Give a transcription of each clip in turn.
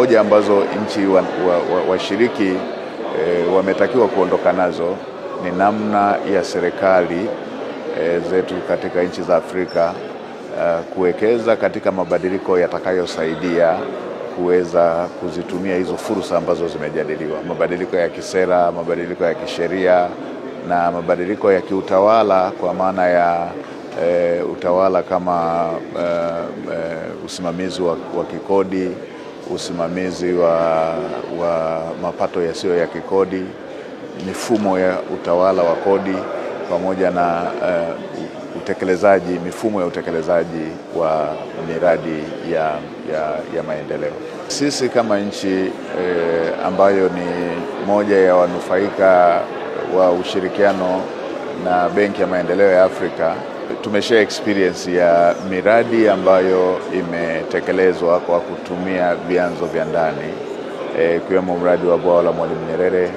hoja ambazo nchi washiriki wametakiwa kuondoka nazo ni namna ya serikali zetu katika nchi za Afrika kuwekeza katika mabadiliko yatakayosaidia kuweza kuzitumia hizo fursa ambazo zimejadiliwa, mabadiliko ya kisera, mabadiliko ya kisheria na mabadiliko ya kiutawala, kwa maana ya utawala kama usimamizi wa kikodi, usimamizi wa mapato yasiyo ya kikodi, mifumo ya utawala wa kodi, pamoja na mifumo ya utekelezaji wa miradi ya maendeleo. Sisi kama nchi ambayo ni moja ya wanufaika wa ushirikiano na Benki ya Maendeleo ya Afrika, tumeshare experience ya miradi ambayo imetekelezwa kwa kutumia vyanzo vya ndani, ikiwemo mradi wa bwawa la Mwalimu Nyerere,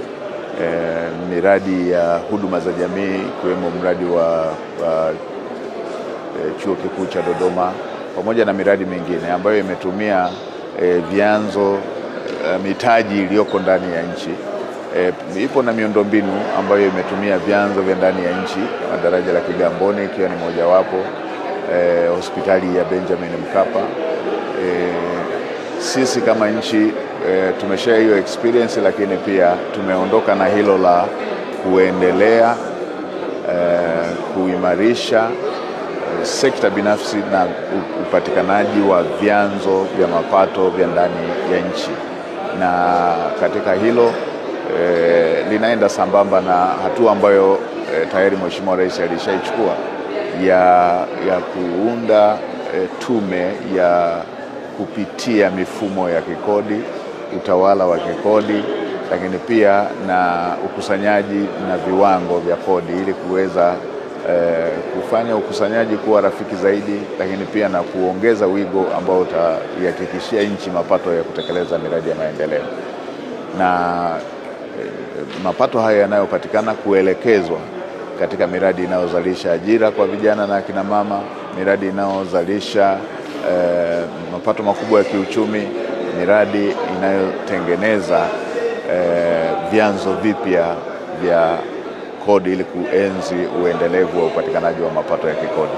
miradi ya huduma za jamii, ikiwemo mradi wa Chuo Kikuu cha Dodoma, pamoja na miradi mingine ambayo imetumia vyanzo mitaji iliyoko ndani ya nchi. Ipo na miundombinu ambayo imetumia vyanzo vya ndani ya nchi, daraja la Kigamboni ikiwa ni mojawapo, hospitali ya Benjamin Mkapa. Sisi kama nchi tumeshare hiyo experience, lakini pia tumeondoka na hilo la kuendelea kuimarisha sekta binafsi na upatikanaji wa vyanzo vya mapato vya ndani ya nchi, na katika hilo linaenda sambamba na hatua ambayo tayari Mheshimiwa Rais alishaichukua ya kuunda tume ya kupitia mifumo ya kikodi, utawala wa kikodi, lakini pia na ukusanyaji na viwango vya kodi, ili kuweza kufanya ukusanyaji kuwa rafiki zaidi, lakini pia na kuongeza wigo ambao utaihakikishia nchi mapato ya kutekeleza miradi ya maendeleo. Na mapato haya yanayopatikana kuelekezwa katika miradi inayozalisha ajira kwa vijana na akina mama, miradi inayozalisha mapato makubwa ya kiuchumi, miradi inayotengeneza vyanzo vipya vya kodi ili kuenzi uendelevu wa upatikanaji wa mapato ya kikodi.